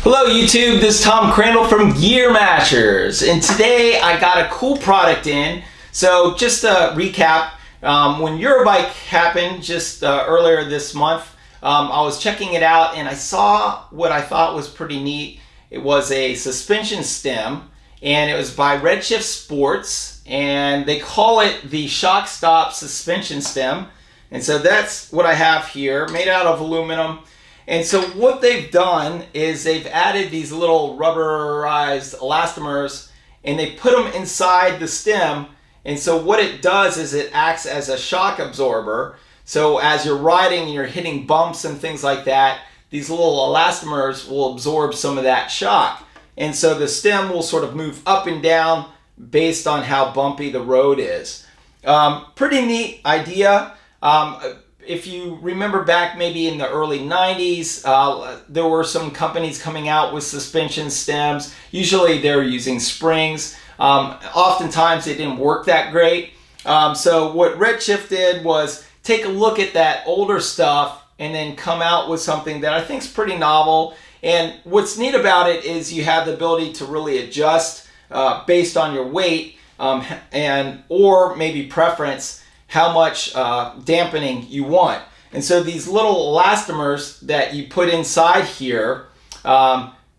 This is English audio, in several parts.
Hello YouTube, this is Tom Crandall from Gear Mashers, and today I got a cool product in. So just to recap, when Eurobike happened just earlier this month, I was checking it out and I saw what I thought was pretty neat. It was a suspension stem and it was by Redshift Sports, and they call it the ShockStop Suspension stem. And so that's what I have here, made out of aluminum. And so what they've done is they've added these little rubberized elastomers and they put them inside the stem. And so what it does is it acts as a shock absorber. So as you're riding and you're hitting bumps and things like that, these little elastomers will absorb some of that shock. And so the stem will sort of move up and down based on how bumpy the road is. Pretty neat idea. If you remember back maybe in the early 90s, there were some companies coming out with suspension stems. Usually they're using springs. Oftentimes they didn't work that great. So what Redshift did was take a look at that older stuff and then come out with something that I think is pretty novel. And what's neat about it is you have the ability to really adjust based on your weight or maybe preference how much dampening you want. And so these little elastomers that you put inside here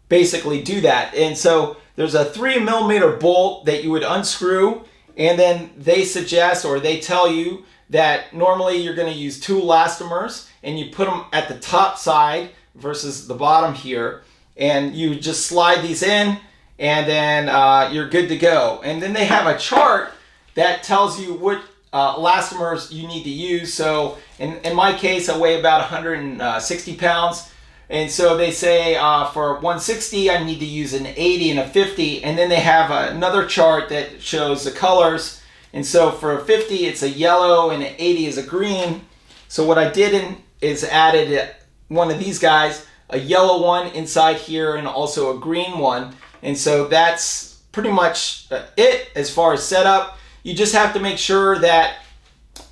basically do that. And so there's a 3mm bolt that you would unscrew, and then they suggest, or they tell you, that normally you're going to use 2 elastomers and you put them at the top side versus the bottom here, and you just slide these in and then you're good to go. And then they have a chart that tells you what elastomers you need to use. So in my case, I weigh about 160 pounds. And so they say for 160, I need to use an 80 and a 50. And then they have another chart that shows the colors. And so for a 50, it's a yellow, and an 80 is a green. So what I did is added one of these guys, a yellow one inside here, and also a green one. And so that's pretty much it as far as setup. You just have to make sure that,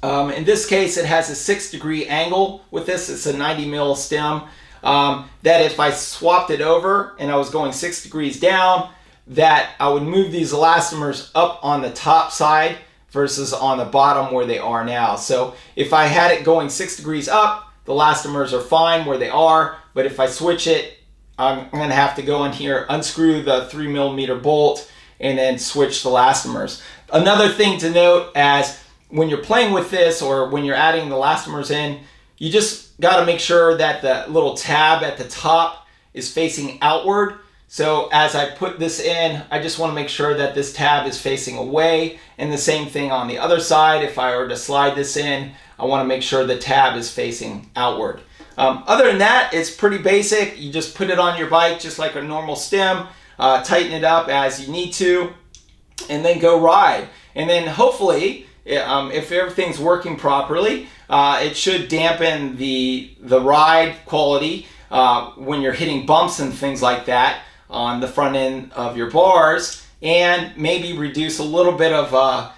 in this case, it has a 6-degree angle with this. It's a 90mm stem. That if I swapped it over and I was going 6 degrees down, that I would move these elastomers up on the top side versus on the bottom where they are now. So if I had it going 6 degrees up, the elastomers are fine where they are. But if I switch it, I'm going to have to go in here, unscrew the 3mm bolt, and then switch the elastomers. Another thing to note, as when you're playing with this or when you're adding the elastomers in, you just got to make sure that the little tab at the top is facing outward. So as I put this in, I just want to make sure that this tab is facing away, and the same thing on the other side. If I were to slide this in, I want to make sure the tab is facing outward. Other than that, it's pretty basic. You just put it on your bike just like a normal stem, tighten it up as you need to, and then go ride. And then hopefully, if everything's working properly, it should dampen the ride quality when you're hitting bumps and things like that on the front end of your bars, and maybe reduce a little bit of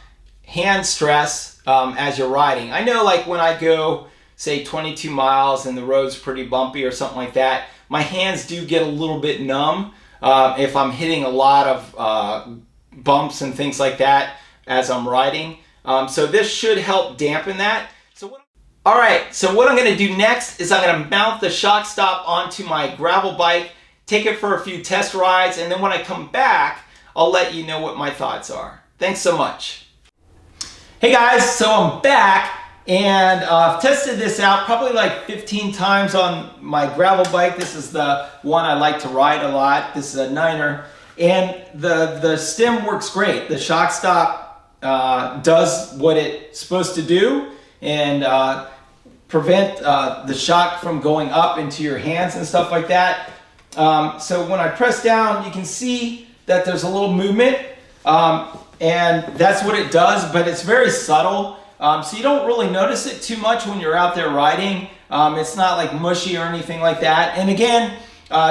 hand stress as you're riding. I know, like when I go, say, 22 miles and the road's pretty bumpy or something like that, my hands do get a little bit numb if I'm hitting a lot of bumps and things like that as I'm riding. So this should help dampen that. Alright, so what I'm going to do next is I'm going to mount the ShockStop onto my gravel bike, take it for a few test rides, and then when I come back, I'll let you know what my thoughts are. Thanks so much. Hey guys, so I'm back, and I've tested this out probably like 15 times on my gravel bike. This is the one I like to ride a lot. This is a 9er. And the stem works great. The ShockStop does what it's supposed to do and prevent the shock from going up into your hands and stuff like that. So when I press down, you can see that there's a little movement, and that's what it does, but it's very subtle. So you don't really notice it too much when you're out there riding. It's not like mushy or anything like that. And again,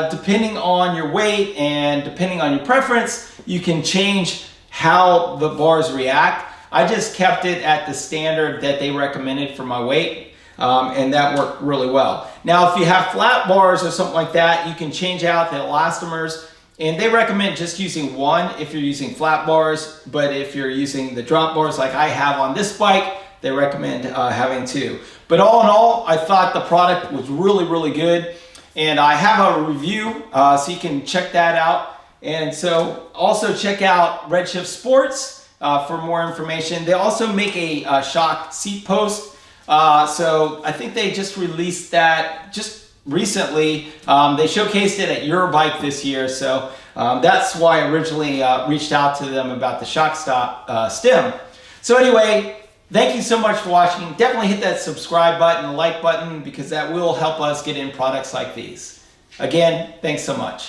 depending on your weight and depending on your preference, you can change how the bars react. I just kept it at the standard that they recommended for my weight. and that worked really well. Now, if you have flat bars or something like that, you can change out the elastomers, and they recommend just using one if you're using flat bars, but if you're using the drop bars like I have on this bike, they recommend having two. But all in all, I thought the product was really, really good, and I have a review, so you can check that out. And so also check out Redshift Sports for more information. They also make a shock seat post. So I think they just released that just recently. They showcased it at Eurobike this year. So that's why I originally reached out to them about the ShockStop stem. So anyway, thank you so much for watching. Definitely hit that subscribe button, the like button, because that will help us get in products like these. Again, thanks so much.